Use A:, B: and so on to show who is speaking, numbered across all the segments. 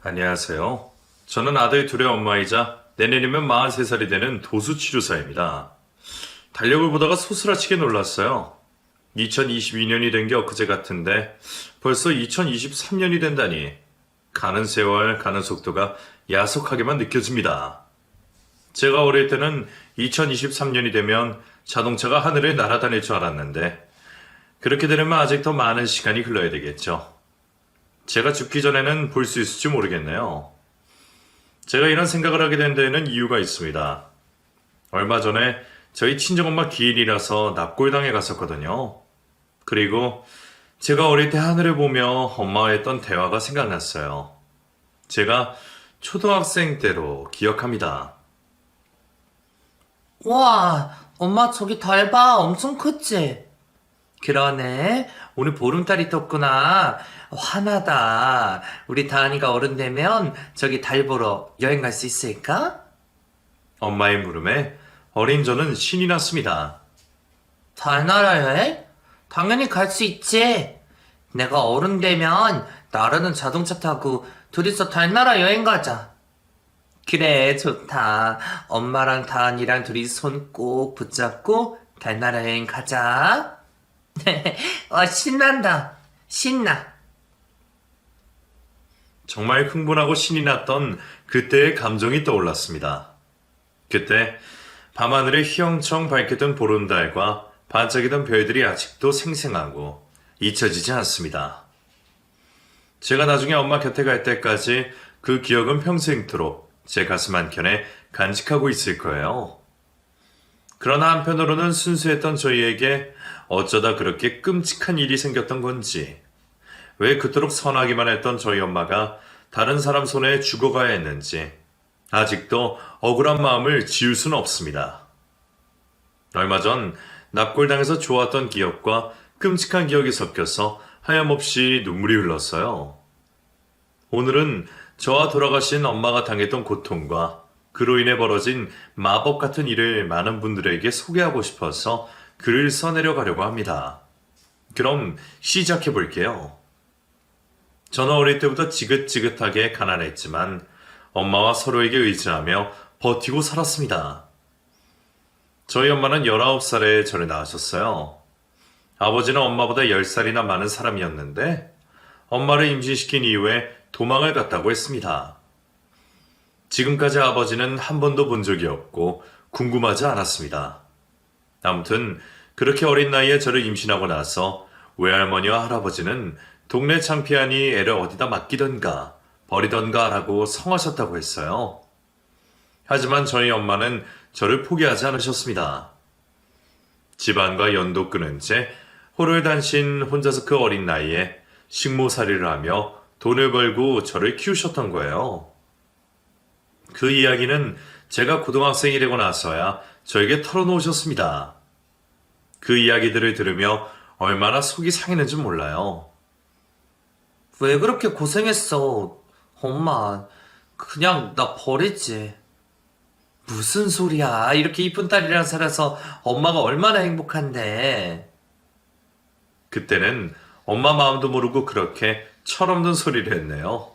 A: 안녕하세요. 저는 아들 둘의 엄마이자 내년이면 43살이 되는 도수치료사입니다. 달력을 보다가 소스라치게 놀랐어요. 2022년이 된 게 엊그제 같은데 벌써 2023년이 된다니 가는 세월 가는 속도가 야속하게만 느껴집니다. 제가 어릴 때는 2023년이 되면 자동차가 하늘을 날아다닐 줄 알았는데 그렇게 되려면 아직 더 많은 시간이 흘러야 되겠죠. 제가 죽기 전에는 볼 수 있을지 모르겠네요. 제가 이런 생각을 하게 된 데에는 이유가 있습니다. 얼마 전에 저희 친정엄마 기일이라서 납골당에 갔었거든요. 그리고 제가 어릴 때 하늘을 보며 엄마와 했던 대화가 생각났어요. 제가 초등학생 때로 기억합니다.
B: 와, 엄마 저기 달 봐. 엄청 컸지? 그러네. 오늘 보름달이 떴구나. 화나다. 우리 다은이가 어른 되면 저기 달 보러 여행 갈 수 있을까?
A: 엄마의 물음에 어린 저는 신이 났습니다.
B: 달나라 여행? 당연히 갈 수 있지. 내가 어른 되면 나라는 자동차 타고 둘이서 달나라 여행 가자. 그래, 좋다. 엄마랑 다은이랑 둘이 손 꼭 붙잡고 달나라 여행 가자. 신난다. 신나.
A: 정말 흥분하고 신이 났던 그때의 감정이 떠올랐습니다. 그때 밤하늘에 휘영청 밝혔던 보름달과 반짝이던 별들이 아직도 생생하고 잊혀지지 않습니다. 제가 나중에 엄마 곁에 갈 때까지 그 기억은 평생토록 제 가슴 한켠에 간직하고 있을 거예요. 그러나 한편으로는 순수했던 저희에게 어쩌다 그렇게 끔찍한 일이 생겼던 건지, 왜 그토록 선하기만 했던 저희 엄마가 다른 사람 손에 죽어가야 했는지 아직도 억울한 마음을 지울 수는 없습니다. 얼마 전 납골당에서 좋았던 기억과 끔찍한 기억이 섞여서 하염없이 눈물이 흘렀어요. 오늘은 저와 돌아가신 엄마가 당했던 고통과 그로 인해 벌어진 마법 같은 일을 많은 분들에게 소개하고 싶어서 글을 써내려 가려고 합니다. 그럼 시작해 볼게요. 저는 어릴 때부터 지긋지긋하게 가난했지만 엄마와 서로에게 의지하며 버티고 살았습니다. 저희 엄마는 19살에 저를 낳으셨어요. 아버지는 엄마보다 10살이나 많은 사람이었는데 엄마를 임신시킨 이후에 도망을 갔다고 했습니다. 지금까지 아버지는 한 번도 본 적이 없고 궁금하지 않았습니다. 아무튼 그렇게 어린 나이에 저를 임신하고 나서 외할머니와 할아버지는 동네 창피하니 애를 어디다 맡기던가 버리던가 라고 성하셨다고 했어요. 하지만 저희 엄마는 저를 포기하지 않으셨습니다. 집안과 연도 끊은 채 호롤단신 혼자서 그 어린 나이에 식모살이를 하며 돈을 벌고 저를 키우셨던 거예요. 그 이야기는 제가 고등학생이 되고 나서야 저에게 털어놓으셨습니다. 그 이야기들을 들으며 얼마나 속이 상했는지 몰라요.
B: 왜 그렇게 고생했어? 엄마, 그냥 나 버리지. 무슨 소리야. 이렇게 이쁜 딸이랑 살아서 엄마가 얼마나 행복한데.
A: 그때는 엄마 마음도 모르고 그렇게 철없는 소리를 했네요.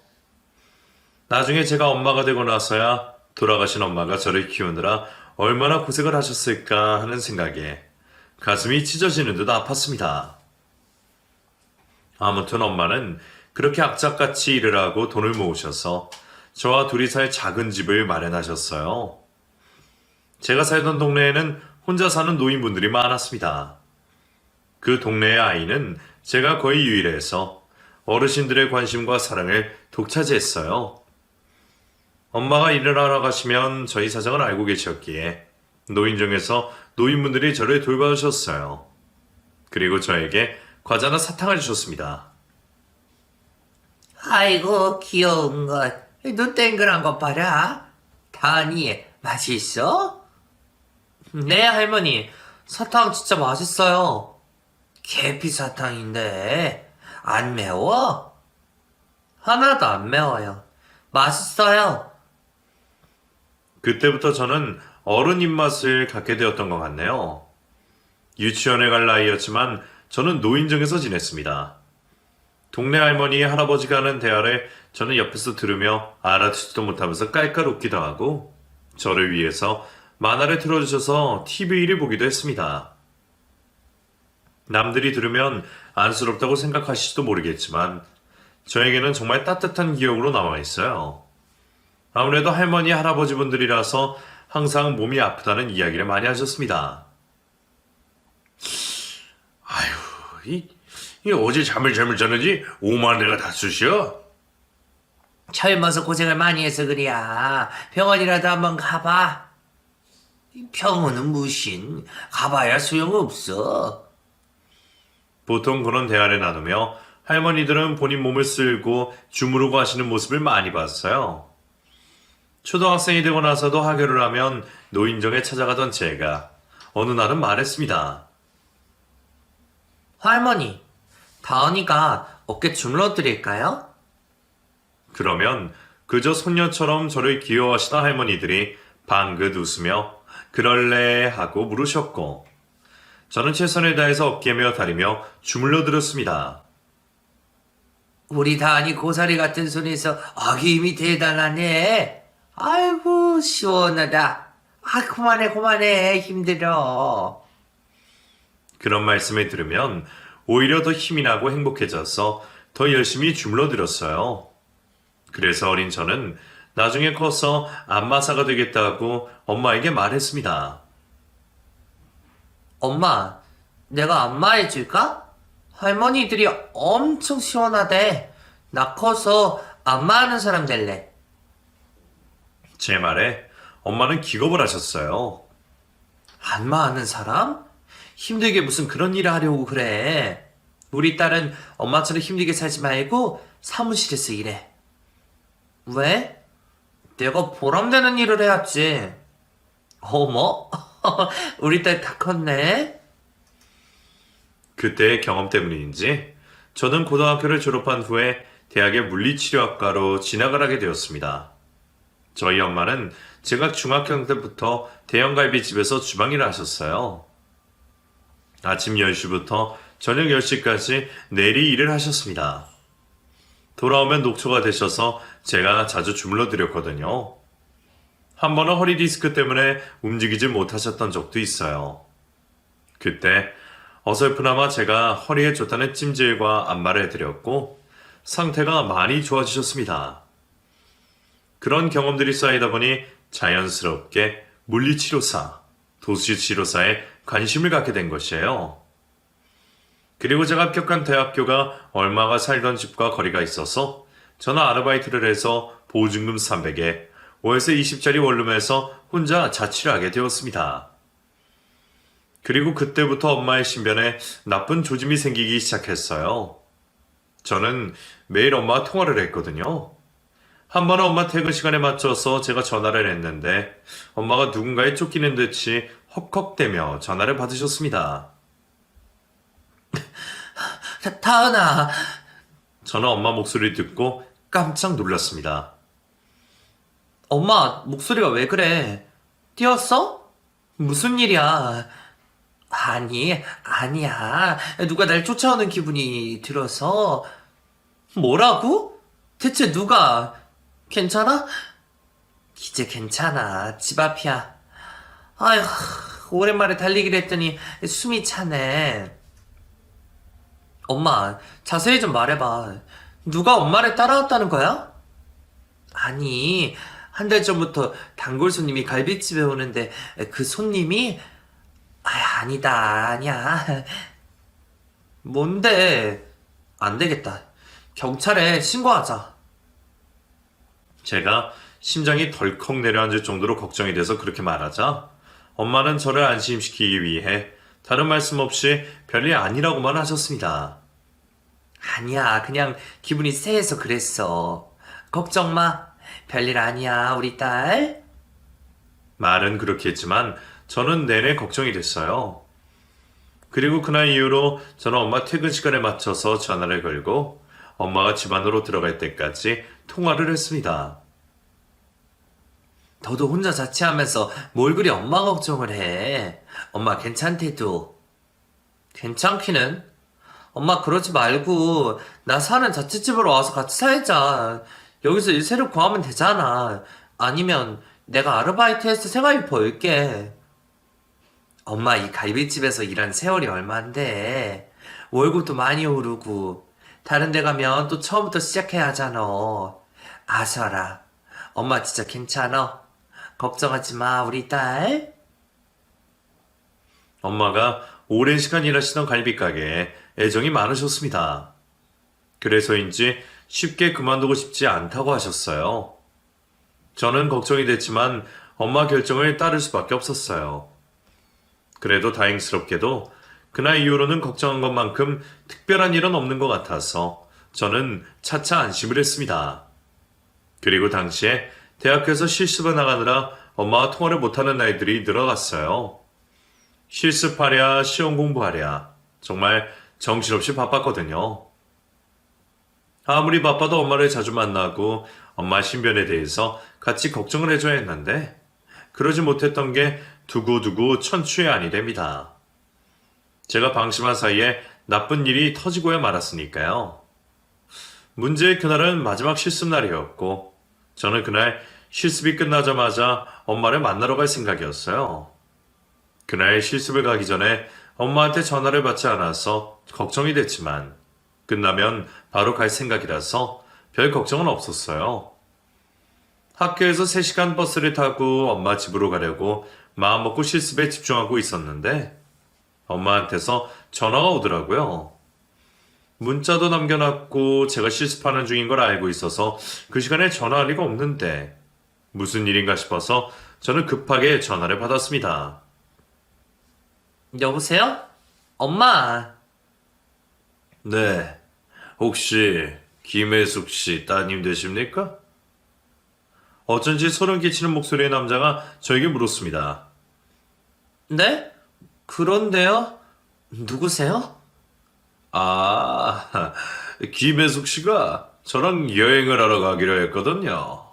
A: 나중에 제가 엄마가 되고 나서야 돌아가신 엄마가 저를 키우느라 얼마나 고생을 하셨을까 하는 생각에 가슴이 찢어지는 듯 아팠습니다. 아무튼 엄마는 그렇게 악착같이 일을 하고 돈을 모으셔서 저와 둘이 살 작은 집을 마련하셨어요. 제가 살던 동네에는 혼자 사는 노인분들이 많았습니다. 그 동네의 아이는 제가 거의 유일해서 어르신들의 관심과 사랑을 독차지했어요. 엄마가 일을 하러 가시면 저희 사정을 알고 계셨기에 노인정에서 노인분들이 저를 돌봐주셨어요. 그리고 저에게 과자나 사탕을 주셨습니다.
B: 아이고, 귀여운 것. 눈 땡글한 것 봐라. 다은이, 맛있어? 네, 할머니. 사탕 진짜 맛있어요. 계피 사탕인데, 안 매워? 하나도 안 매워요. 맛있어요.
A: 그때부터 저는 어른 입맛을 갖게 되었던 것 같네요. 유치원에 갈 나이였지만 저는 노인정에서 지냈습니다. 동네 할머니, 할아버지가 하는 대화를 저는 옆에서 들으며 알아듣지도 못하면서 깔깔 웃기도 하고 저를 위해서 만화를 틀어주셔서 TV를 보기도 했습니다. 남들이 들으면 안쓰럽다고 생각하실지도 모르겠지만 저에게는 정말 따뜻한 기억으로 남아있어요. 아무래도 할머니, 할아버지 분들이라서 항상 몸이 아프다는 이야기를 많이 하셨습니다. 아휴, 이 어제 잠을 잘못 잤는지 오만 내가 다 쑤셔?
B: 젊어서 고생을 많이 해서 그래야. 병원이라도 한번 가봐. 병원은 무신. 가봐야 소용없어.
A: 보통 그런 대화를 나누며 할머니들은 본인 몸을 쓸고 주무르고 하시는 모습을 많이 봤어요. 초등학생이 되고 나서도 하교를 하면 노인정에 찾아가던 제가 어느 날은 말했습니다.
B: 할머니, 다은이가 어깨 주물러 드릴까요?
A: 그러면 그저 손녀처럼 저를 귀여워하시던 할머니들이 방긋 웃으며 그럴래 하고 물으셨고 저는 최선을 다해서 어깨며 다리며 주물러 들었습니다.
B: 우리 다은이 고사리 같은 손에서 아기 힘이 대단하네. 아이고 시원하다. 아 그만해 힘들어.
A: 그런 말씀을 들으면 오히려 더 힘이 나고 행복해져서 더 열심히 주물러 들었어요. 그래서 어린 저는 나중에 커서 안마사가 되겠다고 엄마에게 말했습니다.
B: 엄마, 내가 안마해줄까? 할머니들이 엄청 시원하대. 나 커서 안마하는 사람 될래.
A: 제 말에 엄마는 기겁을 하셨어요.
B: 안마하는 사람? 힘들게 무슨 그런 일을 하려고 그래. 우리 딸은 엄마처럼 힘들게 살지 말고 사무실에서 일해. 왜? 내가 보람되는 일을 해야지. 어머? 우리 딸 다 컸네.
A: 그때의 경험 때문인지 저는 고등학교를 졸업한 후에 대학의 물리치료학과로 진학을 하게 되었습니다. 저희 엄마는 제가 중학교 때부터 대형갈비집에서 주방일을 하셨어요. 아침 10시부터 저녁 10시까지 내리 일을 하셨습니다. 돌아오면 녹초가 되셔서 제가 자주 주물러 드렸거든요. 한 번은 허리 디스크 때문에 움직이질 못하셨던 적도 있어요. 그때 어설프나마 제가 허리에 좋다는 찜질과 안마를 해드렸고 상태가 많이 좋아지셨습니다. 그런 경험들이 쌓이다 보니 자연스럽게 물리치료사, 도수치료사에 관심을 갖게 된 것이에요. 그리고 제가 합격한 대학교가 얼마가 살던 집과 거리가 있어서 저는 아르바이트를 해서 보증금 300에 월세 20짜리 원룸에서 혼자 자취를 하게 되었습니다. 그리고 그때부터 엄마의 신변에 나쁜 조짐이 생기기 시작했어요. 저는 매일 엄마와 통화를 했거든요. 한 번은 엄마 퇴근 시간에 맞춰서 제가 전화를 했는데 엄마가 누군가에 쫓기는 듯이 헉헉대며 전화를 받으셨습니다.
B: 다은아,
A: 저는 엄마 목소리를 듣고 깜짝 놀랐습니다.
B: 엄마 목소리가 왜 그래? 뛰었어? 무슨 일이야? 아니, 아니야. 누가 날 쫓아오는 기분이 들어서. 뭐라고? 대체 누가? 괜찮아? 이제 괜찮아. 집 앞이야. 아휴, 오랜만에 달리기를 했더니 숨이 차네. 엄마, 자세히 좀 말해봐. 누가 엄마를 따라왔다는 거야? 아니, 한 달 전부터 단골 손님이 갈비집에 오는데 그 손님이 아니다, 아니야. 뭔데? 안 되겠다. 경찰에 신고하자.
A: 제가 심장이 덜컥 내려앉을 정도로 걱정이 돼서 그렇게 말하자 엄마는 저를 안심시키기 위해 다른 말씀 없이 별일 아니라고만 하셨습니다.
B: 아니야, 그냥 기분이 쎄해서 그랬어. 걱정 마. 별일 아니야, 우리 딸.
A: 말은 그렇게 했지만 저는 내내 걱정이 됐어요. 그리고 그날 이후로 저는 엄마 퇴근 시간에 맞춰서 전화를 걸고 엄마가 집 안으로 들어갈 때까지 통화를 했습니다.
B: 너도 혼자 자취하면서 뭘 그리 엄마 걱정을 해. 엄마 괜찮대도. 괜찮기는? 엄마 그러지 말고 나 사는 자취집으로 와서 같이 살자. 여기서 일 새로 구하면 되잖아. 아니면 내가 아르바이트해서 생활비 벌게. 엄마 이 갈비집에서 일한 세월이 얼만데. 월급도 많이 오르고 다른 데 가면 또 처음부터 시작해야 하잖아. 아서라. 엄마 진짜 괜찮아. 걱정하지 마, 우리 딸.
A: 엄마가 오랜 시간 일하시던 갈비가게에 애정이 많으셨습니다. 그래서인지 쉽게 그만두고 싶지 않다고 하셨어요. 저는 걱정이 됐지만 엄마 결정을 따를 수밖에 없었어요. 그래도 다행스럽게도 그날 이후로는 걱정한 것만큼 특별한 일은 없는 것 같아서 저는 차차 안심을 했습니다. 그리고 당시에 대학교에서 실습을 나가느라 엄마와 통화를 못하는 날들이 늘어갔어요. 실습하랴, 시험 공부하랴, 정말 정신없이 바빴거든요. 아무리 바빠도 엄마를 자주 만나고 엄마 신변에 대해서 같이 걱정을 해줘야 했는데 그러지 못했던 게 두고두고 천추의 안이 됩니다. 제가 방심한 사이에 나쁜 일이 터지고야 말았으니까요. 문제의 그날은 마지막 실습 날이었고 저는 그날 실습이 끝나자마자 엄마를 만나러 갈 생각이었어요. 그날 실습을 가기 전에 엄마한테 전화를 받지 않아서 걱정이 됐지만 끝나면 바로 갈 생각이라서 별 걱정은 없었어요. 학교에서 3시간 버스를 타고 엄마 집으로 가려고 마음먹고 실습에 집중하고 있었는데 엄마한테서 전화가 오더라고요. 문자도 남겨놨고 제가 실습하는 중인 걸 알고 있어서 그 시간에 전화할 리가 없는데 무슨 일인가 싶어서 저는 급하게 전화를 받았습니다.
B: 여보세요? 엄마.
A: 네, 혹시 김혜숙 씨 따님 되십니까? 어쩐지 소름 끼치는 목소리의 남자가 저에게 물었습니다.
B: 네? 그런데요? 누구세요?
A: 아, 김혜숙 씨가 저랑 여행을 하러 가기로 했거든요.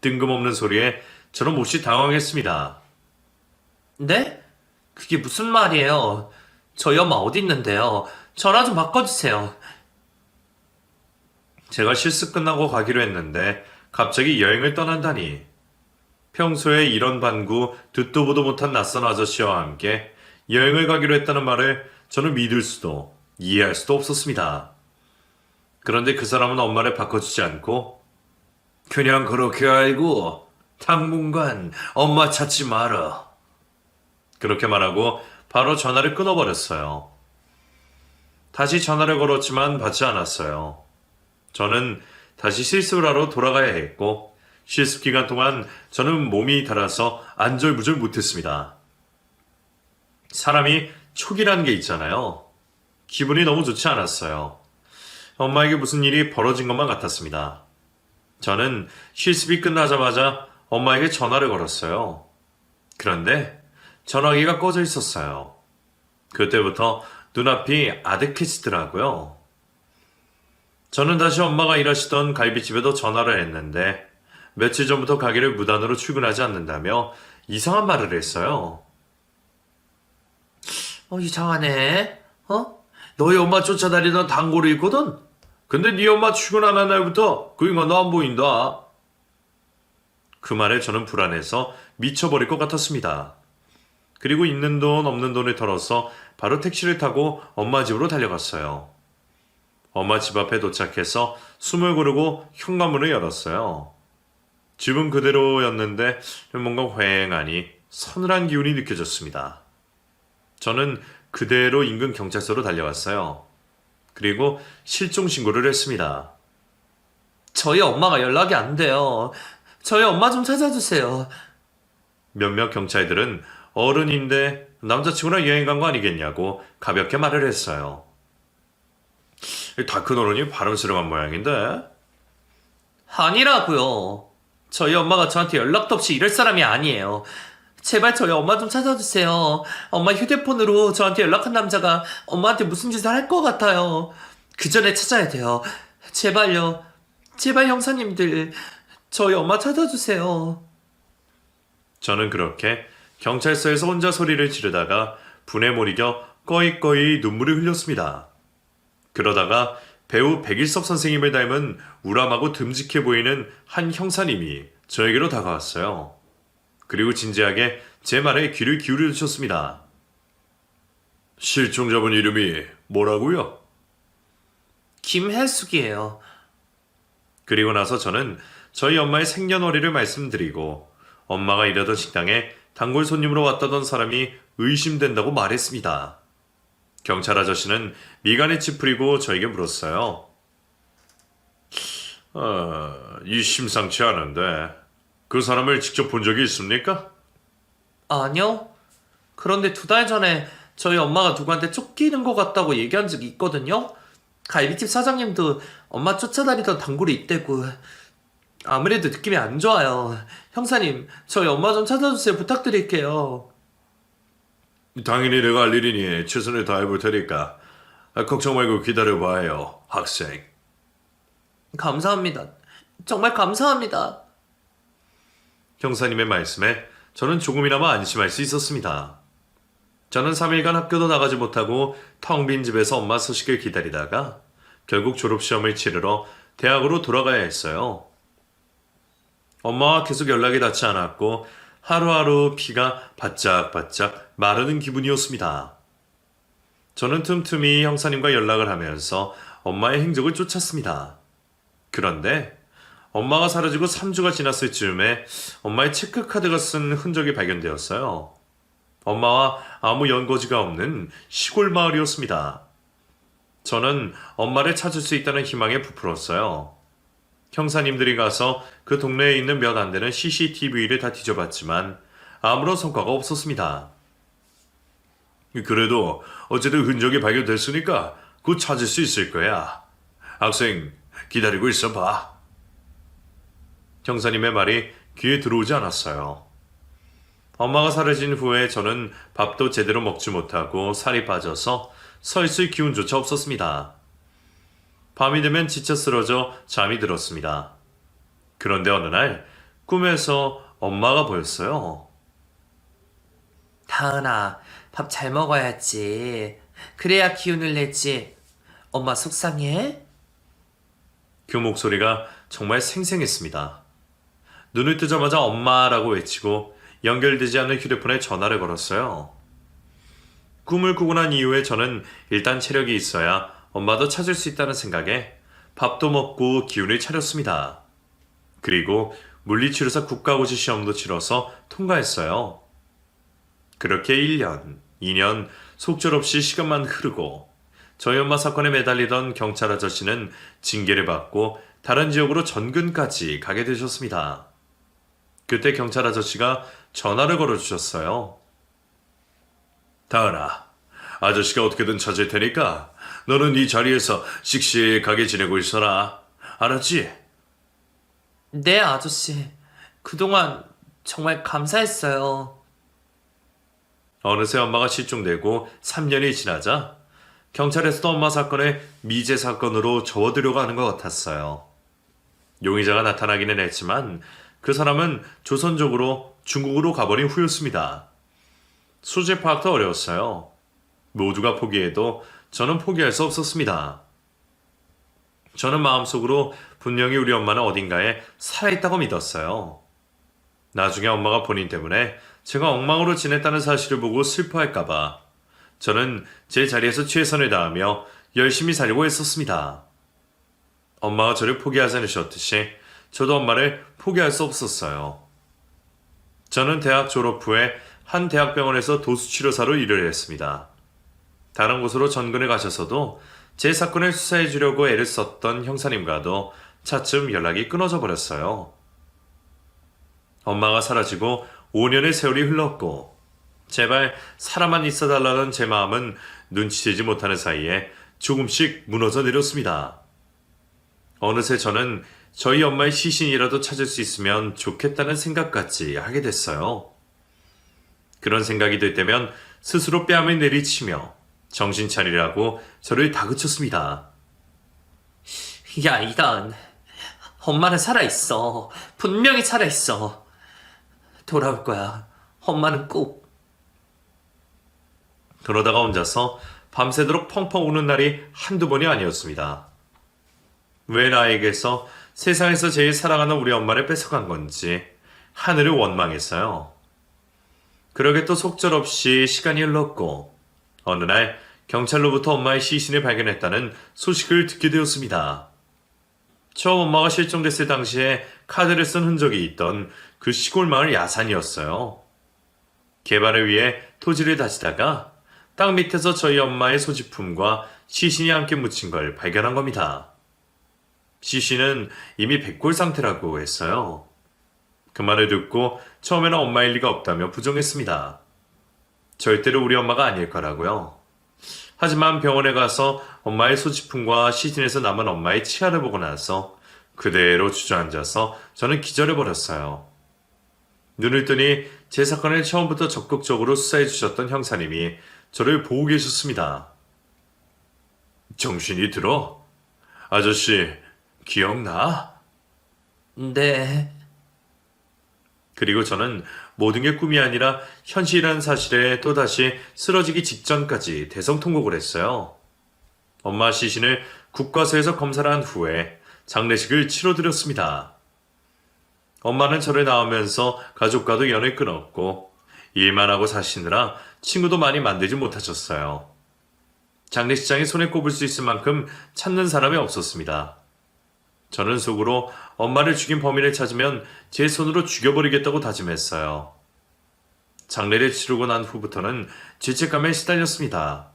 A: 뜬금없는 소리에 저는 몹시 당황했습니다.
B: 네? 그게 무슨 말이에요? 저희 엄마 어디 있는데요? 전화 좀 바꿔주세요.
A: 제가 실습 끝나고 가기로 했는데 갑자기 여행을 떠난다니. 평소에 이런 반구 듣도 보도 못한 낯선 아저씨와 함께 여행을 가기로 했다는 말을 저는 믿을 수도 이해할 수도 없었습니다. 그런데 그 사람은 엄마를 바꿔주지 않고 그냥 그렇게 알고 당분간 엄마 찾지 마라. 그렇게 말하고 바로 전화를 끊어버렸어요. 다시 전화를 걸었지만 받지 않았어요. 저는 다시 실습을 하러 돌아가야 했고 실습 기간 동안 저는 몸이 달아서 안절부절 못했습니다. 사람이 촉이라는 게 있잖아요. 기분이 너무 좋지 않았어요. 엄마에게 무슨 일이 벌어진 것만 같았습니다. 저는 실습이 끝나자마자 엄마에게 전화를 걸었어요. 그런데 전화기가 꺼져 있었어요. 그때부터 눈앞이 아득해지더라고요. 저는 다시 엄마가 일하시던 갈비집에도 전화를 했는데 며칠 전부터 가게를 무단으로 출근하지 않는다며 이상한 말을 했어요.
B: 이상하네. 너희 엄마 쫓아다니던 단골이 있거든?
A: 근데 네 엄마 출근 안 한 날부터 그 인간 너 안 보인다. 그 말에 저는 불안해서 미쳐버릴 것 같았습니다. 그리고 있는 돈 없는 돈을 털어서 바로 택시를 타고 엄마 집으로 달려갔어요. 엄마 집 앞에 도착해서 숨을 고르고 현관문을 열었어요. 집은 그대로였는데 뭔가 휑하니 서늘한 기운이 느껴졌습니다. 저는 그대로 인근 경찰서로 달려갔어요. 그리고 실종 신고를 했습니다.
B: 저희 엄마가 연락이 안 돼요. 저희 엄마 좀 찾아주세요.
A: 몇몇 경찰들은 어른인데 남자친구랑 여행 간 거 아니겠냐고 가볍게 말을 했어요. 다 큰 어른이 발음스러운 모양인데?
B: 아니라고요. 저희 엄마가 저한테 연락도 없이 이럴 사람이 아니에요. 제발 저희 엄마 좀 찾아주세요. 엄마 휴대폰으로 저한테 연락한 남자가 엄마한테 무슨 짓을 할 것 같아요. 그 전에 찾아야 돼요. 제발요. 제발 형사님들, 저희 엄마 찾아주세요.
A: 저는 그렇게 경찰서에서 혼자 소리를 지르다가 분에 몰이겨 꺼이꺼이 눈물을 흘렸습니다. 그러다가 배우 백일섭 선생님을 닮은 우람하고 듬직해 보이는 한 형사님이 저에게로 다가왔어요. 그리고 진지하게 제 말에 귀를 기울여 주셨습니다. 실종자분 이름이 뭐라고요?
B: 김혜숙이에요.
A: 그리고 나서 저는 저희 엄마의 생년월일을 말씀드리고 엄마가 일하던 식당에 단골 손님으로 왔다던 사람이 의심된다고 말했습니다. 경찰 아저씨는 미간에 찌푸리고 저에게 물었어요. 이 심상치 않은데 그 사람을 직접 본 적이 있습니까?
B: 아니요. 그런데 2달 전에 저희 엄마가 누구한테 쫓기는 것 같다고 얘기한 적이 있거든요. 갈비집 사장님도 엄마 쫓아다니던 단골이 있대고. 아무래도 느낌이 안 좋아요. 형사님, 저희 엄마 좀 찾아주세요. 부탁드릴게요.
A: 당연히 내가 할 일이니 최선을 다해볼 테니까 걱정 말고 기다려봐요, 학생.
B: 감사합니다. 정말 감사합니다.
A: 형사님의 말씀에 저는 조금이나마 안심할 수 있었습니다. 저는 3일간 학교도 나가지 못하고 텅 빈 집에서 엄마 소식을 기다리다가 결국 졸업시험을 치르러 대학으로 돌아가야 했어요. 엄마와 계속 연락이 닿지 않았고 하루하루 피가 바짝바짝 마르는 기분이었습니다. 저는 틈틈이 형사님과 연락을 하면서 엄마의 행적을 쫓았습니다. 그런데 엄마가 사라지고 3주가 지났을 즈음에 엄마의 체크카드가 쓴 흔적이 발견되었어요. 엄마와 아무 연고지가 없는 시골 마을이었습니다. 저는 엄마를 찾을 수 있다는 희망에 부풀었어요. 형사님들이 가서 그 동네에 있는 몇 안 되는 CCTV를 다 뒤져봤지만 아무런 성과가 없었습니다. 그래도 어쨌든 흔적이 발견됐으니까 곧 찾을 수 있을 거야. 학생, 기다리고 있어봐. 형사님의 말이 귀에 들어오지 않았어요. 엄마가 사라진 후에 저는 밥도 제대로 먹지 못하고 살이 빠져서 서 있을 기운조차 없었습니다. 밤이 되면 지쳐 쓰러져 잠이 들었습니다. 그런데 어느 날 꿈에서 엄마가 보였어요.
B: 다은아, 밥 잘 먹어야지. 그래야 기운을 내지. 엄마 속상해?
A: 그 목소리가 정말 생생했습니다. 눈을 뜨자마자 엄마라고 외치고 연결되지 않는 휴대폰에 전화를 걸었어요. 꿈을 꾸고 난 이후에 저는 일단 체력이 있어야 엄마도 찾을 수 있다는 생각에 밥도 먹고 기운을 차렸습니다. 그리고 물리치료사 국가고시 시험도 치러서 통과했어요. 그렇게 1년, 2년 속절없이 시간만 흐르고 저희 엄마 사건에 매달리던 경찰 아저씨는 징계를 받고 다른 지역으로 전근까지 가게 되셨습니다. 그때 경찰 아저씨가 전화를 걸어주셨어요. 다은아, 아저씨가 어떻게든 찾을 테니까 너는 이 자리에서 씩씩하게 지내고 있어라. 알았지?
B: 네, 아저씨. 그동안 정말 감사했어요.
A: 어느새 엄마가 실종되고 3년이 지나자 경찰에서도 엄마 사건을 미제 사건으로 접어들려고 하는 것 같았어요. 용의자가 나타나기는 했지만 그 사람은 조선족으로 중국으로 가버린 후였습니다. 수재 파악도 어려웠어요. 모두가 포기해도 저는 포기할 수 없었습니다. 저는 마음속으로 분명히 우리 엄마는 어딘가에 살아있다고 믿었어요. 나중에 엄마가 본인 때문에 제가 엉망으로 지냈다는 사실을 보고 슬퍼할까봐 저는 제 자리에서 최선을 다하며 열심히 살려고 했었습니다. 엄마가 저를 포기하지 않으셨듯이 저도 엄마를 포기할 수 없었어요. 저는 대학 졸업 후에 한 대학병원에서 도수치료사로 일을 했습니다. 다른 곳으로 전근을 가셔서도 제 사건을 수사해 주려고 애를 썼던 형사님과도 차츰 연락이 끊어져 버렸어요. 엄마가 사라지고 5년의 세월이 흘렀고 제발 살아만 있어달라는 제 마음은 눈치채지 못하는 사이에 조금씩 무너져 내렸습니다. 어느새 저는 저희 엄마의 시신이라도 찾을 수 있으면 좋겠다는 생각까지 하게 됐어요. 그런 생각이 들 때면 스스로 뺨을 내리치며 정신 차리라고 저를 다그쳤습니다.
B: 야, 이단. 엄마는 살아있어. 분명히 살아있어. 돌아올 거야. 엄마는 꼭.
A: 그러다가 혼자서 밤새도록 펑펑 우는 날이 한두 번이 아니었습니다. 왜 나에게서 세상에서 제일 사랑하는 우리 엄마를 뺏어간 건지 하늘을 원망했어요. 그러게 또 속절없이 시간이 흘렀고 어느 날 경찰로부터 엄마의 시신을 발견했다는 소식을 듣게 되었습니다. 처음 엄마가 실종됐을 당시에 카드를 쓴 흔적이 있던 그 시골 마을 야산이었어요. 개발을 위해 토지를 다지다가 땅 밑에서 저희 엄마의 소지품과 시신이 함께 묻힌 걸 발견한 겁니다. 시신은 이미 백골 상태라고 했어요. 그 말을 듣고 처음에는 엄마일 리가 없다며 부정했습니다. 절대로 우리 엄마가 아닐 거라고요. 하지만 병원에 가서 엄마의 소지품과 시신에서 남은 엄마의 치아를 보고 나서 그대로 주저앉아서 저는 기절해버렸어요. 눈을 뜨니 제 사건을 처음부터 적극적으로 수사해 주셨던 형사님이 저를 보고 계셨습니다. 정신이 들어? 아저씨, 기억나?
B: 네.
A: 그리고 저는 모든 게 꿈이 아니라 현실이라는 사실에 또다시 쓰러지기 직전까지 대성통곡을 했어요. 엄마 시신을 국과서에서 검사를 한 후에 장례식을 치러드렸습니다. 엄마는 저를 낳으면서 가족과도 연을 끊었고 일만 하고 사시느라 친구도 많이 만들지 못하셨어요. 장례식장에 손에 꼽을 수 있을 만큼 찾는 사람이 없었습니다. 저는 속으로 엄마를 죽인 범인을 찾으면 제 손으로 죽여버리겠다고 다짐했어요. 장례를 치르고 난 후부터는 죄책감에 시달렸습니다.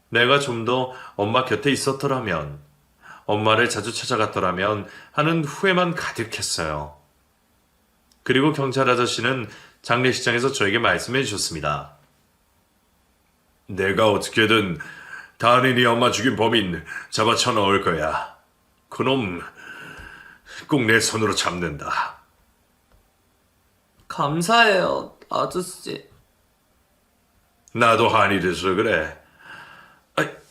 A: 내가 좀 더 엄마 곁에 있었더라면, 엄마를 자주 찾아갔더라면 하는 후회만 가득했어요. 그리고 경찰 아저씨는 장례식장에서 저에게 말씀해 주셨습니다. 내가 어떻게든 다은이 엄마 죽인 범인 잡아쳐 넣을 거야. 그놈 꼭 내 손으로 잡는다.
B: 감사해요, 아저씨.
A: 나도 한이 돼서 그래.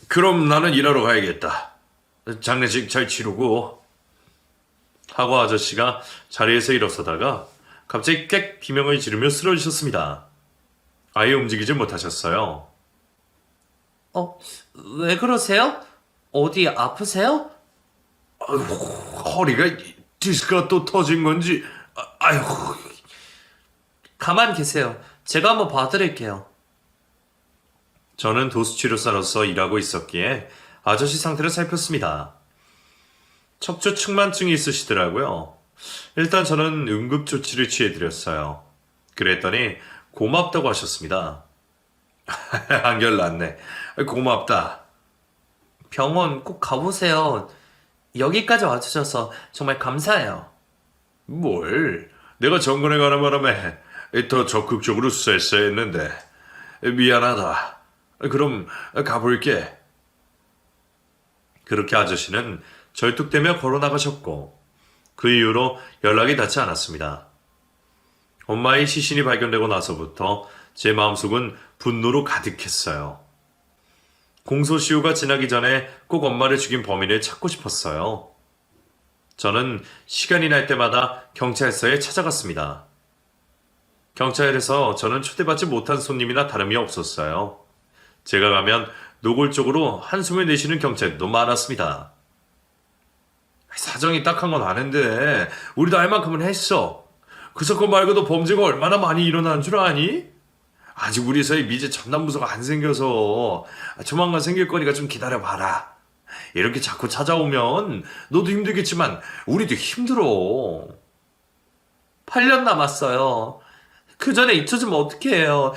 A: 그럼 나는 일하러 가야겠다. 장례식 잘 치르고. 하고 아저씨가 자리에서 일어서다가 갑자기 꽥 비명을 지르며 쓰러지셨습니다. 아예 움직이지 못하셨어요.
B: 왜 그러세요? 어디 아프세요?
A: 허리가 디스크가 또 터진 건지. 아이고.
B: 가만 계세요. 제가 한번 봐드릴게요.
A: 저는 도수치료사로서 일하고 있었기에 아저씨 상태를 살폈습니다. 척추 측만증이 있으시더라고요. 일단 저는 응급조치를 취해드렸어요. 그랬더니 고맙다고 하셨습니다. 한결 낫네. 고맙다.
B: 병원 꼭 가보세요. 여기까지 와주셔서 정말 감사해요.
A: 뭘? 내가 정근에 가는 바람에 더 적극적으로 수사했어야 했는데. 미안하다. 그럼 가볼게. 그렇게 아저씨는 절뚝대며 걸어나가셨고 그 이후로 연락이 닿지 않았습니다. 엄마의 시신이 발견되고 나서부터 제 마음속은 분노로 가득했어요. 공소시효가 지나기 전에 꼭 엄마를 죽인 범인을 찾고 싶었어요. 저는 시간이 날 때마다 경찰서에 찾아갔습니다. 경찰에서 저는 초대받지 못한 손님이나 다름이 없었어요. 제가 가면 노골적으로 한숨을 내쉬는 경찰도 많았습니다. 사정이 딱한 건 아는데 우리도 할 만큼은 했어. 그 사건 말고도 범죄가 얼마나 많이 일어나는 줄 아니? 아직 우리 사이 미제 전남부서가 안 생겨서 조만간 생길 거니까 좀 기다려봐라. 이렇게 자꾸 찾아오면 너도 힘들겠지만 우리도 힘들어.
B: 8년 남았어요. 그 전에 잊혀지면 어떡해요.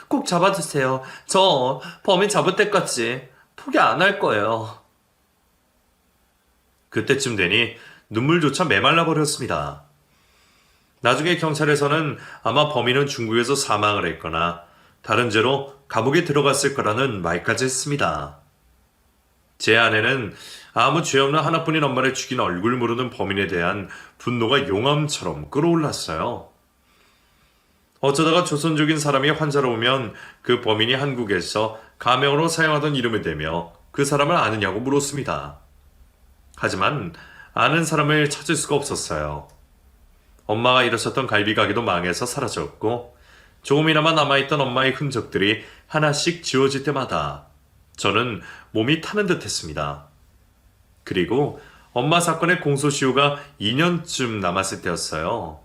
B: 꼭 잡아주세요. 저 범인 잡을 때까지 포기 안 할 거예요.
A: 그때쯤 되니 눈물조차 메말라 버렸습니다. 나중에 경찰에서는 아마 범인은 중국에서 사망을 했거나 다른 죄로 감옥에 들어갔을 거라는 말까지 했습니다. 제 안에는 아무 죄 없는 하나뿐인 엄마를 죽인 얼굴 모르는 범인에 대한 분노가 용암처럼 끌어올랐어요. 어쩌다가 조선족인 사람이 환자로 오면 그 범인이 한국에서 가명으로 사용하던 이름을 대며 그 사람을 아느냐고 물었습니다. 하지만 아는 사람을 찾을 수가 없었어요. 엄마가 일하셨던 갈비 가게도 망해서 사라졌고 조금이나마 남아있던 엄마의 흔적들이 하나씩 지워질 때마다 저는 몸이 타는 듯 했습니다. 그리고 엄마 사건의 공소시효가 2년쯤 남았을 때였어요.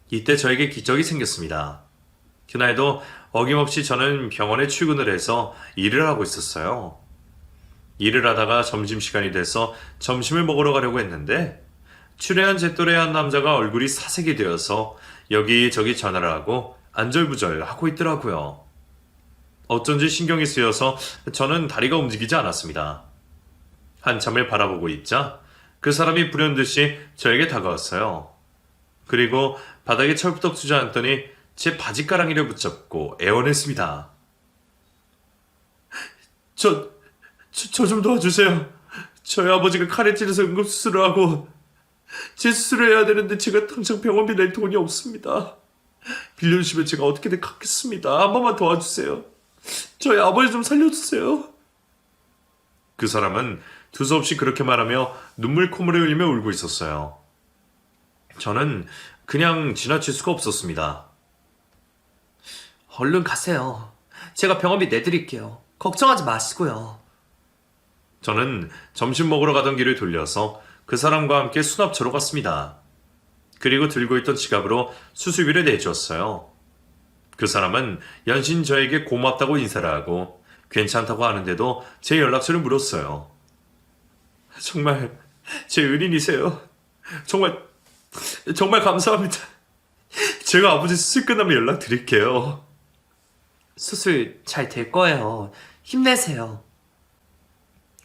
A: 이때 저에게 기적이 생겼습니다. 그날도 어김없이 저는 병원에 출근을 해서 일을 하고 있었어요. 일을 하다가 점심시간이 돼서 점심을 먹으러 가려고 했는데 출애한 제 또래의 한 남자가 얼굴이 사색이 되어서 여기저기 전화를 하고 안절부절 하고 있더라고요. 어쩐지 신경이 쓰여서 저는 다리가 움직이지 않았습니다. 한참을 바라보고 있자 그 사람이 불현듯이 저에게 다가왔어요. 그리고 바닥에 철부덕 주저앉더니 제 바지가랑이를 붙잡고 애원했습니다. 저 좀 도와주세요. 저희 아버지가 칼에 찔려서 응급수술을 하고 제 수술을 해야 되는데 제가 당장 병원비 낼 돈이 없습니다. 빌려주시면 제가 어떻게든 갚겠습니다. 한 번만 도와주세요. 저희 아버지 좀 살려주세요. 그 사람은 두서없이 그렇게 말하며 눈물 콧물을 흘리며 울고 있었어요. 저는 그냥 지나칠 수가 없었습니다.
B: 얼른 가세요. 제가 병원비 내드릴게요. 걱정하지 마시고요.
A: 저는 점심 먹으러 가던 길을 돌려서 그 사람과 함께 수납처로 갔습니다. 그리고 들고 있던 지갑으로 수술비를 내주었어요. 그 사람은 연신 저에게 고맙다고 인사를 하고 괜찮다고 하는데도 제 연락처를 물었어요. 정말 제 은인이세요. 정말 감사합니다. 제가 아버지 수술 끝나면 연락드릴게요.
B: 수술 잘 될 거예요. 힘내세요.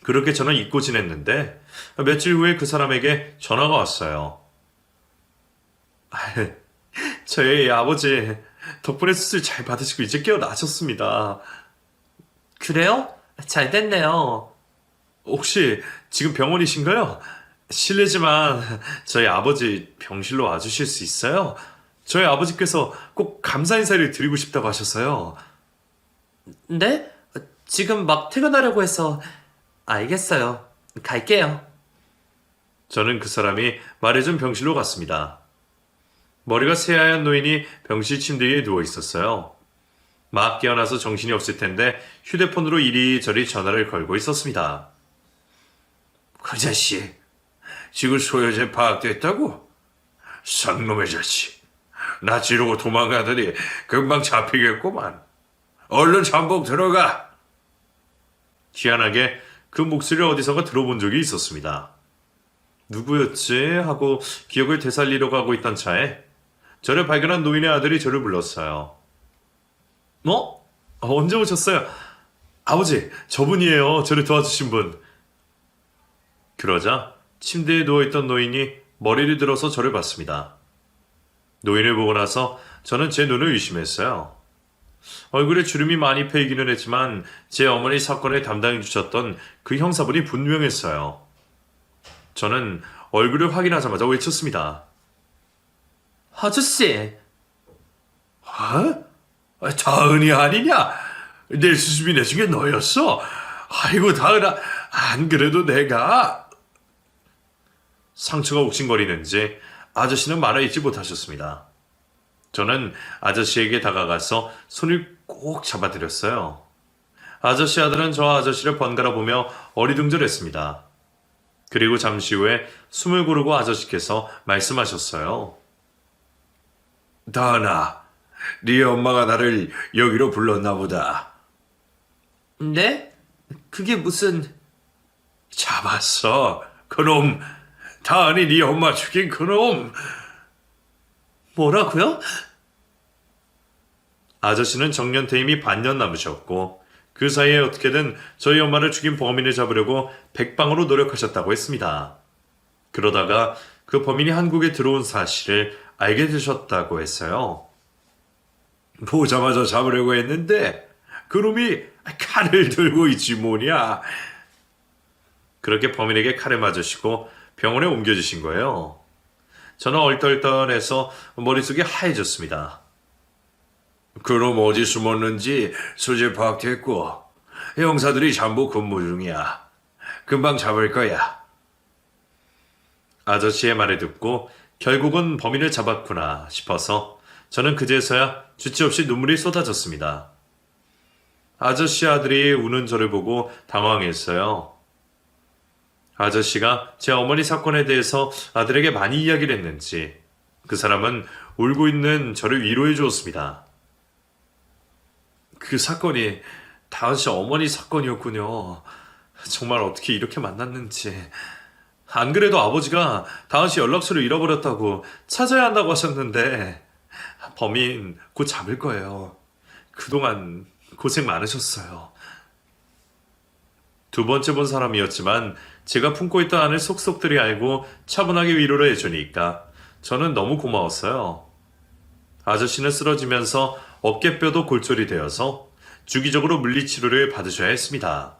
A: 그렇게 저는 잊고 지냈는데 며칠 후에 그 사람에게 전화가 왔어요. 저희 아버지 덕분에 수술 잘 받으시고 이제 깨어나셨습니다.
B: 그래요? 잘 됐네요.
A: 혹시 지금 병원이신가요? 실례지만 저희 아버지 병실로 와주실 수 있어요? 저희 아버지께서 꼭 감사 인사를 드리고 싶다고 하셔서요.
B: 네? 지금 막 퇴근하려고 해서 알겠어요. 갈게요.
A: 저는 그 사람이 말해준 병실로 갔습니다. 머리가 새하얀 노인이 병실 침대에 누워 있었어요. 막 깨어나서 정신이 없을 텐데 휴대폰으로 이리저리 전화를 걸고 있었습니다. 그 자식, 지금 소유죄 파악됐다고? 쌍놈의 자식, 나 지르고 도망가더니 금방 잡히겠구만. 얼른 잠복 들어가. 희한하게 그 목소리를 어디선가 들어본 적이 있었습니다. 누구였지? 하고 기억을 되살리려고 하고 있던 차에 저를 발견한 노인의 아들이 저를 불렀어요. 언제 오셨어요? 아버지, 저분이에요. 저를 도와주신 분. 그러자 침대에 누워있던 노인이 머리를 들어서 저를 봤습니다. 노인을 보고 나서 저는 제 눈을 의심했어요. 얼굴에 주름이 많이 패이기는 했지만 제 어머니 사건을 담당해 주셨던 그 형사분이 분명했어요. 저는 얼굴을 확인하자마자 외쳤습니다.
B: 아저씨!
A: 다은이 아니냐? 내 수습이 내준 게 너였어? 아이고 다은아, 안 그래도 내가... 상처가 욱신거리는지 아저씨는 말아있지 못하셨습니다. 저는 아저씨에게 다가가서 손을 꼭 잡아드렸어요. 아저씨 아들은 저 아저씨를 번갈아 보며 어리둥절했습니다. 그리고 잠시 후에 숨을 고르고 아저씨께서 말씀하셨어요. 다은아, 네 엄마가 나를 여기로 불렀나 보다.
B: 네? 그게 무슨...
A: 잡았어. 그놈. 다은이 네 엄마 죽인 그놈.
B: 뭐라고요?
A: 아저씨는 정년 퇴임이 반년 남으셨고 그 사이에 어떻게든 저희 엄마를 죽인 범인을 잡으려고 백방으로 노력하셨다고 했습니다. 그러다가 그 범인이 한국에 들어온 사실을 알게 되셨다고 했어요. 보자마자 잡으려고 했는데 그놈이 칼을 들고 있지 뭐냐. 그렇게 범인에게 칼을 맞으시고 병원에 옮겨주신 거예요. 저는 얼떨떨해서 머릿속이 하얘졌습니다. 그놈 어디 숨었는지 소재 파악됐고 형사들이 잠복 근무 중이야. 금방 잡을 거야. 아저씨의 말을 듣고 결국은 범인을 잡았구나 싶어서 저는 그제서야 주체 없이 눈물이 쏟아졌습니다. 아저씨 아들이 우는 저를 보고 당황했어요. 아저씨가 제 어머니 사건에 대해서 아들에게 많이 이야기를 했는지 그 사람은 울고 있는 저를 위로해 주었습니다. 그 사건이 다은 씨 어머니 사건이었군요. 정말 어떻게 이렇게 만났는지. 안 그래도 아버지가 다은 씨 연락처를 잃어버렸다고 찾아야 한다고 하셨는데 범인 곧 잡을 거예요. 그동안 고생 많으셨어요. 두 번째 본 사람이었지만 제가 품고 있던 안을 속속들이 알고 차분하게 위로를 해주니까 저는 너무 고마웠어요. 아저씨는 쓰러지면서 어깨뼈도 골절이 되어서 주기적으로 물리치료를 받으셔야 했습니다.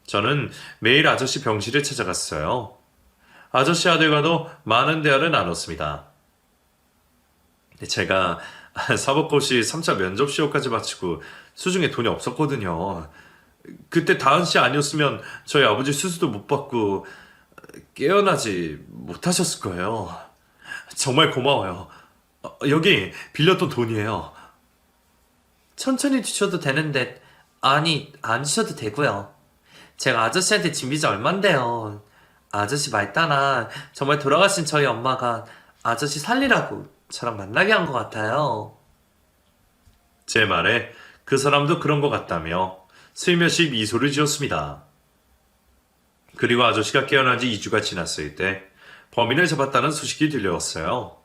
A: 저는 매일 아저씨 병실에 찾아갔어요. 아저씨 아들과도 많은 대화를 나눴습니다. 제가 사법고시 3차 면접 시험까지 마치고 수중에 돈이 없었거든요. 그때 다은 씨 아니었으면 저희 아버지 수술도 못 받고 깨어나지 못하셨을 거예요. 정말 고마워요. 여기 빌렸던 돈이에요.
B: 천천히 주셔도 되는데, 아니, 안 주셔도 되고요. 제가 아저씨한테 진 빚이 얼만데요. 아저씨 말 따나 정말 돌아가신 저희 엄마가 아저씨 살리라고 저랑 만나게 한 것 같아요.
A: 제 말에 그 사람도 그런 것 같다며 슬며시 미소를 지었습니다. 그리고 아저씨가 깨어난 지 2주가 지났을 때 범인을 잡았다는 소식이 들려왔어요.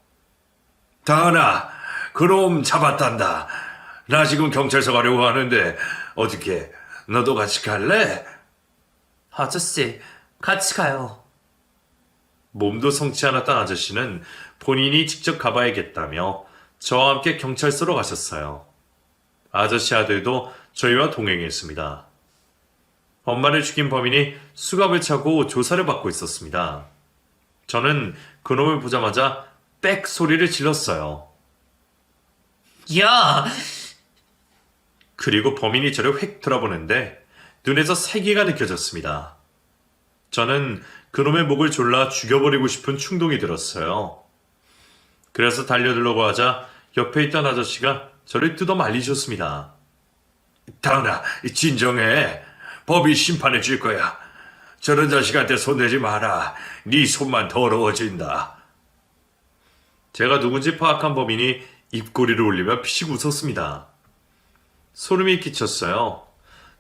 A: 다은아, 그놈 잡았단다. 나 지금 경찰서 가려고 하는데 어떻게 너도 같이 갈래?
B: 아저씨, 같이 가요.
A: 몸도 성치 않았던 아저씨는 본인이 직접 가봐야겠다며 저와 함께 경찰서로 가셨어요. 아저씨 아들도 저희와 동행했습니다. 엄마를 죽인 범인이 수갑을 차고 조사를 받고 있었습니다. 저는 그놈을 보자마자 빽 소리를 질렀어요.
B: 야!
A: 그리고 범인이 저를 휙 돌아보는데 눈에서 세기가 느껴졌습니다. 저는 그놈의 목을 졸라 죽여버리고 싶은 충동이 들었어요. 그래서 달려들려고 하자 옆에 있던 아저씨가 저를 뜯어 말리셨습니다. 다은아, 진정해. 법이 심판해 줄 거야. 저런 자식한테 손대지 마라. 네 손만 더러워진다. 제가 누군지 파악한 범인이 입꼬리를 올리며 피식 웃었습니다. 소름이 끼쳤어요.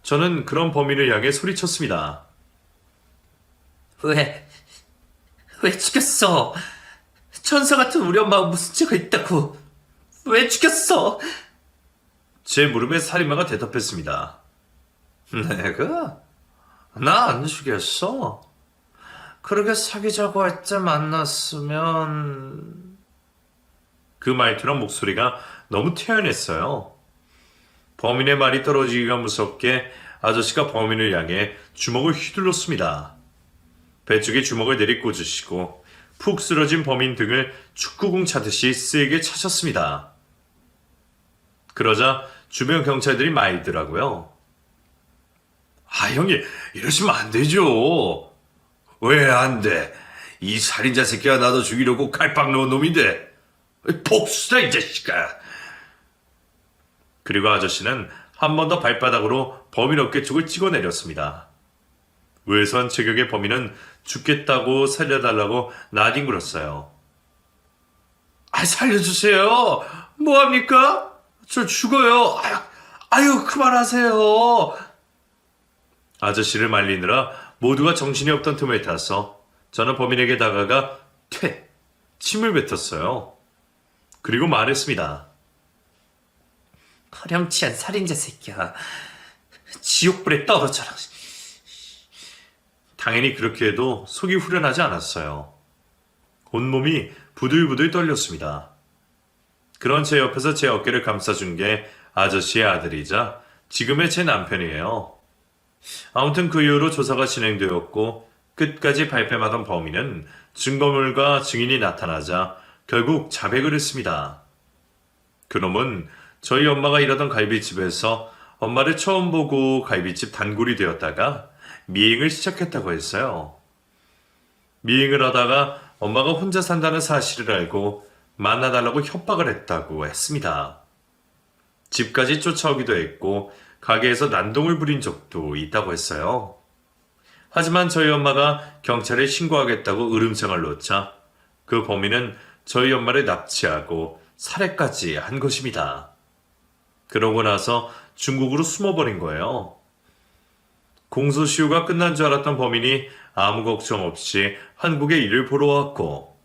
A: 저는 그런 범인을 향해 소리쳤습니다.
B: 왜 죽였어? 천사 같은 우리 엄마가 무슨 죄가 있다고? 왜 죽였어?
A: 제 무릎에 살인마가 대답했습니다. 내가? 나 안 죽였어. 그렇게 사귀자고 할 때 만났으면... 그 말투랑 목소리가 너무 태연했어요. 범인의 말이 떨어지기가 무섭게 아저씨가 범인을 향해 주먹을 휘둘렀습니다. 배 쪽에 주먹을 내리꽂으시고 푹 쓰러진 범인 등을 축구공 차듯이 세게 차셨습니다. 그러자 주변 경찰들이 말더라고요. 아, 형님, 이러시면 안 되죠. 왜 안 돼? 이 살인자 새끼가 나도 죽이려고 칼빵 넣은 놈인데. 복수다, 이 자식아. 그리고 아저씨는 한 번 더 발바닥으로 범인 어깨 쪽을 찍어내렸습니다. 왜소한 체격의 범인은 죽겠다고 살려달라고 나뒹굴었어요. 아, 살려주세요. 뭐합니까? 저 죽어요. 아유, 그만하세요. 아저씨를 말리느라 모두가 정신이 없던 틈을 타서 저는 범인에게 다가가 침을 뱉었어요. 그리고 말했습니다.
B: 허렴치한 살인자 새끼야. 지옥불에 떨어져라.
A: 당연히 그렇게 해도 속이 후련하지 않았어요. 온몸이 부들부들 떨렸습니다. 그런 제 옆에서 제 어깨를 감싸준 게 아저씨의 아들이자 지금의 제 남편이에요. 아무튼 그 이후로 조사가 진행되었고 끝까지 발뺌하던 범인은 증거물과 증인이 나타나자 결국 자백을 했습니다. 그놈은 저희 엄마가 일하던 갈비집에서 엄마를 처음 보고 갈비집 단골이 되었다가 미행을 시작했다고 했어요. 미행을 하다가 엄마가 혼자 산다는 사실을 알고 만나달라고 협박을 했다고 했습니다. 집까지 쫓아오기도 했고 가게에서 난동을 부린 적도 있다고 했어요. 하지만 저희 엄마가 경찰에 신고하겠다고 으름장을 놓자 그 범인은 저희 엄마를 납치하고 살해까지 한 것입니다. 그러고 나서 중국으로 숨어버린 거예요. 공소시효가 끝난 줄 알았던 범인이 아무 걱정 없이 한국에 일을 보러 왔고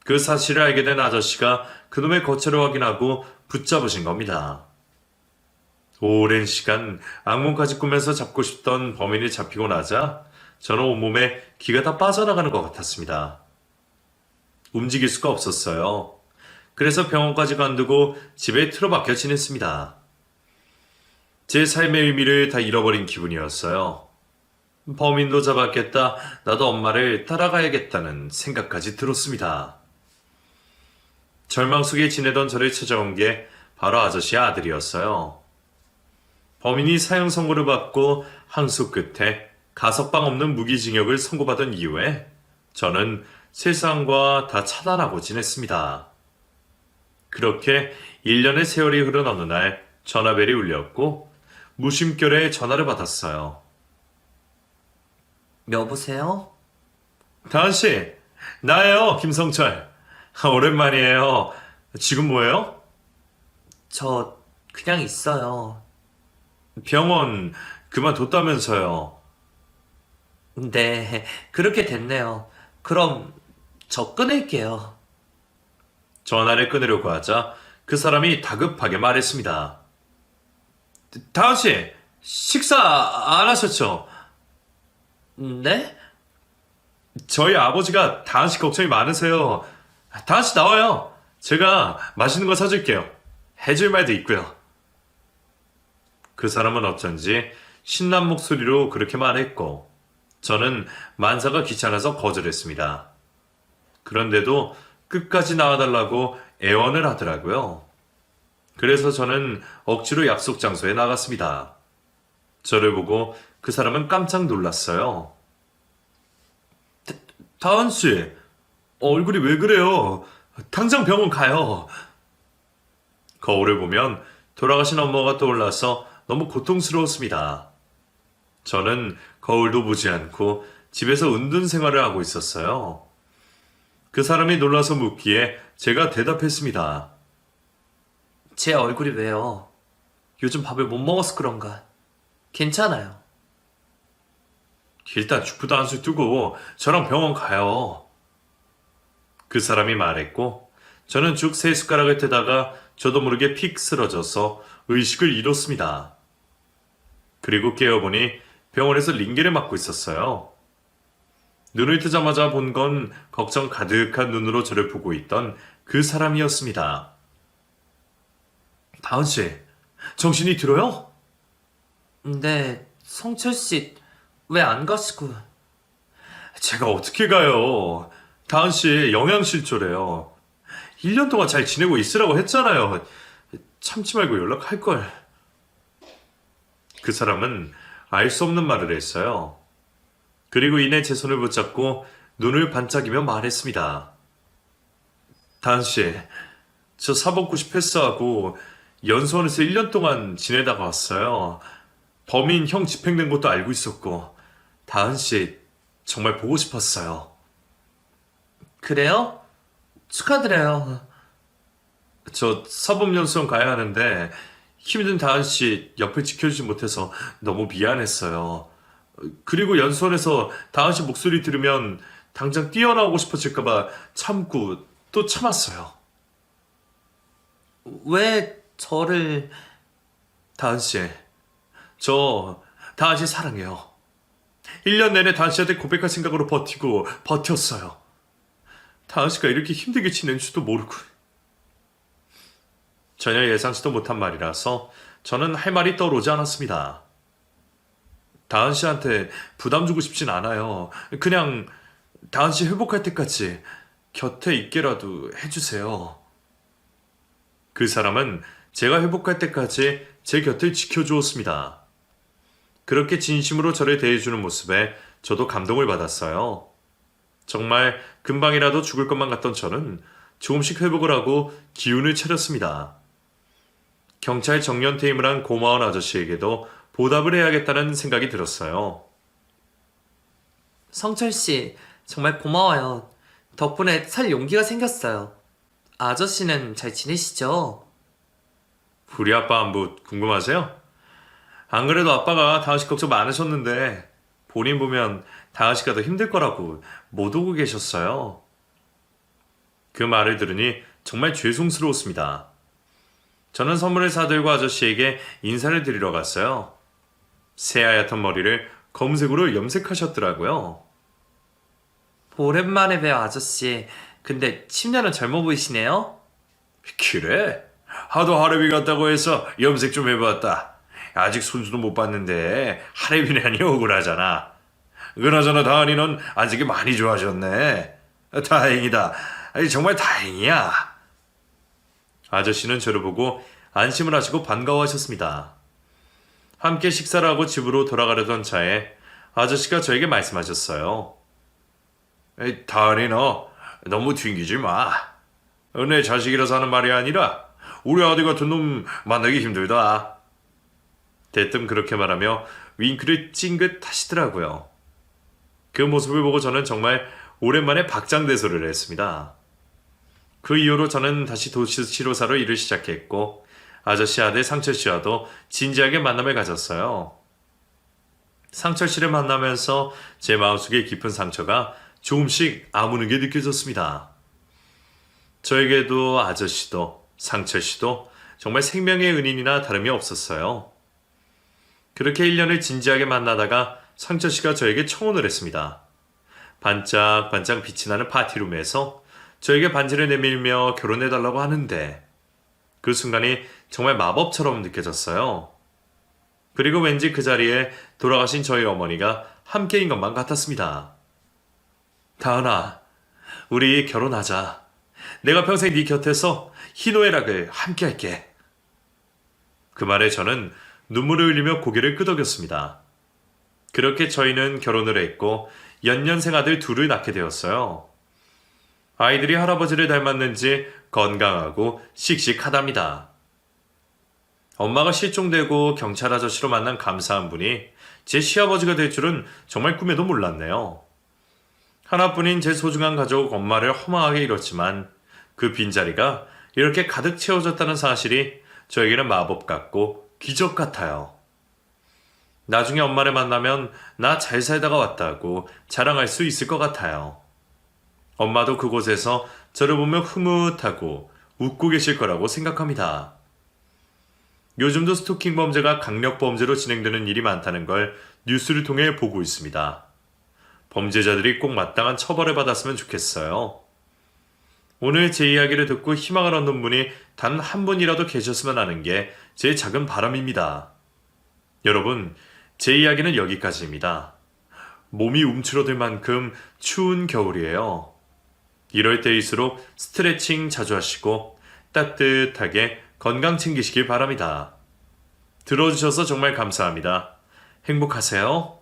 A: 그 사실을 알게 된 아저씨가 그놈의 거처를 확인하고 붙잡으신 겁니다. 오랜 시간 악몽까지 꾸면서 잡고 싶던 범인이 잡히고 나자 저는 온몸에 기가 다 빠져나가는 것 같았습니다. 움직일 수가 없었어요. 그래서 병원까지 간두고 집에 틀어박혀 지냈습니다. 제 삶의 의미를 다 잃어버린 기분이었어요. 범인도 잡았겠다. 나도 엄마를 따라가야겠다는 생각까지 들었습니다. 절망 속에 지내던 저를 찾아온 게 바로 아저씨의 아들이었어요. 범인이 사형 선고를 받고 항소 끝에 가석방 없는 무기징역을 선고받은 이후에 저는 세상과 다 차단하고 지냈습니다. 그렇게 1년의 세월이 흐른 어느 날 전화벨이 울렸고 무심결에 전화를 받았어요.
B: 여보세요?
A: 다은씨, 나예요, 김성철. 오랜만이에요. 지금 뭐예요?
B: 저 그냥 있어요.
A: 병원 그만뒀다면서요.
B: 네, 그렇게 됐네요. 그럼 저 끊을게요.
A: 전화를 끊으려고 하자 그 사람이 다급하게 말했습니다. 다은씨, 식사 안 하셨죠?
B: 네?
A: 저희 아버지가 다은씨 걱정이 많으세요. 다은씨 나와요. 제가 맛있는 거 사줄게요. 해줄 말도 있고요. 그 사람은 어쩐지 신난 목소리로 그렇게 말했고 저는 만사가 귀찮아서 거절했습니다. 그런데도 끝까지 나와달라고 애원을 하더라고요. 그래서 저는 억지로 약속 장소에 나갔습니다. 저를 보고 그 사람은 깜짝 놀랐어요. 다은씨, 얼굴이 왜 그래요? 당장 병원 가요. 거울을 보면 돌아가신 엄마가 떠올라서 너무 고통스러웠습니다. 저는 거울도 보지 않고 집에서 은둔 생활을 하고 있었어요. 그 사람이 놀라서 묻기에 제가 대답했습니다.
B: 제 얼굴이 왜요? 요즘 밥을 못 먹어서 그런가? 괜찮아요.
A: 일단 죽부도 한술 뜨고 저랑 병원 가요. 그 사람이 말했고 저는 죽 3숟가락을 뜨다가 저도 모르게 픽 쓰러져서 의식을 잃었습니다. 그리고 깨어보니 병원에서 링겔을 맞고 있었어요. 눈을 뜨자마자 본 건 걱정 가득한 눈으로 저를 보고 있던 그 사람이었습니다. 다은씨, 정신이 들어요?
B: 근데 성철씨 왜 안 가시고?
A: 제가 어떻게 가요? 다은씨 영양실조래요. 1년 동안 잘 지내고 있으라고 했잖아요. 참지 말고 연락할걸. 그 사람은 알 수 없는 말을 했어요. 그리고 이내 제 손을 붙잡고 눈을 반짝이며 말했습니다. 다은씨, 저 사법90 패스하고 연수원에서 1년 동안 지내다가 왔어요. 범인 형 집행된 것도 알고 있었고 다은씨 정말 보고 싶었어요.
B: 그래요? 축하드려요.
A: 저 사법연수원 가야 하는데 힘든 다은씨 옆에 지켜주지 못해서 너무 미안했어요. 그리고 연수원에서 다은씨 목소리 들으면 당장 뛰어나오고 싶어질까봐 참고 또 참았어요.
B: 왜 저를...
A: 다은씨, 저 다은씨 사랑해요. 1년 내내 다은씨한테 고백할 생각으로 버티고 버텼어요. 다은씨가 이렇게 힘들게 지낸 줄도 모르고. 전혀 예상치도 못한 말이라서 저는 할 말이 떠오르지 않았습니다. 다은씨한테 부담 주고 싶진 않아요. 그냥 다은씨 회복할 때까지 곁에 있게라도 해주세요. 그 사람은 제가 회복할 때까지 제 곁을 지켜주었습니다. 그렇게 진심으로 저를 대해주는 모습에 저도 감동을 받았어요. 정말 금방이라도 죽을 것만 같던 저는 조금씩 회복을 하고 기운을 차렸습니다. 경찰 정년 퇴임을 한 고마운 아저씨에게도 보답을 해야겠다는 생각이 들었어요.
B: 성철 씨, 정말 고마워요. 덕분에 살 용기가 생겼어요. 아저씨는 잘 지내시죠?
A: 우리 아빠 안부 궁금하세요? 안 그래도 아빠가 다은 씨 걱정 많으셨는데 본인 보면 다은 씨가 더 힘들 거라고 못 오고 계셨어요. 그 말을 들으니 정말 죄송스러웠습니다. 저는 선물을 사들고 아저씨에게 인사를 드리러 갔어요. 새하얗던 머리를 검은색으로 염색하셨더라고요.
B: 오랜만에 봬요, 아저씨. 근데 10년은 젊어 보이시네요?
A: 그래? 하도 하레비 갔다고 해서 염색 좀 해봤다. 아직 손수도 못 봤는데 하레비라니 억울하잖아. 그나저나 다은이 넌 안색이 많이 좋아졌네. 다행이다. 아니, 정말 다행이야. 아저씨는 저를 보고 안심을 하시고 반가워하셨습니다. 함께 식사를 하고 집으로 돌아가려던 차에 아저씨가 저에게 말씀하셨어요. 에이, 다은이 너 너무 튕기지 마. 내 자식이라서 하는 말이 아니라 우리 아들 같은 놈 만나기 힘들다. 대뜸 그렇게 말하며 윙크를 찡긋 하시더라고요. 그 모습을 보고 저는 정말 오랜만에 박장대소를 했습니다. 그 이후로 저는 다시 도시치료사로 일을 시작했고 아저씨 아들 상철 씨와도 진지하게 만남을 가졌어요. 상철 씨를 만나면서 제 마음속에 깊은 상처가 조금씩 아무는 게 느껴졌습니다. 저에게도 아저씨도 상철 씨도 정말 생명의 은인이나 다름이 없었어요. 그렇게 1년을 진지하게 만나다가 상철 씨가 저에게 청혼을 했습니다. 반짝반짝 빛이 나는 파티룸에서 저에게 반지를 내밀며 결혼해달라고 하는데 그 순간이 정말 마법처럼 느껴졌어요. 그리고 왠지 그 자리에 돌아가신 저희 어머니가 함께인 것만 같았습니다. 다은아, 우리 결혼하자. 내가 평생 네 곁에서 희노애락을 함께 할게. 그 말에 저는 눈물을 흘리며 고개를 끄덕였습니다. 그렇게 저희는 결혼을 했고 연년생 아들 둘을 낳게 되었어요. 아이들이 할아버지를 닮았는지 건강하고 씩씩하답니다. 엄마가 실종되고 경찰 아저씨로 만난 감사한 분이 제 시아버지가 될 줄은 정말 꿈에도 몰랐네요. 하나뿐인 제 소중한 가족 엄마를 허망하게 잃었지만 그 빈자리가 이렇게 가득 채워졌다는 사실이 저에게는 마법 같고 기적 같아요. 나중에 엄마를 만나면 나 잘 살다가 왔다고 자랑할 수 있을 것 같아요. 엄마도 그곳에서 저를 보며 흐뭇하고 웃고 계실 거라고 생각합니다. 요즘도 스토킹 범죄가 강력 범죄로 진행되는 일이 많다는 걸 뉴스를 통해 보고 있습니다. 범죄자들이 꼭 마땅한 처벌을 받았으면 좋겠어요. 오늘 제 이야기를 듣고 희망을 얻는 분이 단 한 분이라도 계셨으면 하는 게 제 작은 바람입니다. 여러분, 제 이야기는 여기까지입니다. 몸이 움츠러들 만큼 추운 겨울이에요. 이럴 때일수록 스트레칭 자주 하시고 따뜻하게 건강 챙기시길 바랍니다. 들어주셔서 정말 감사합니다. 행복하세요.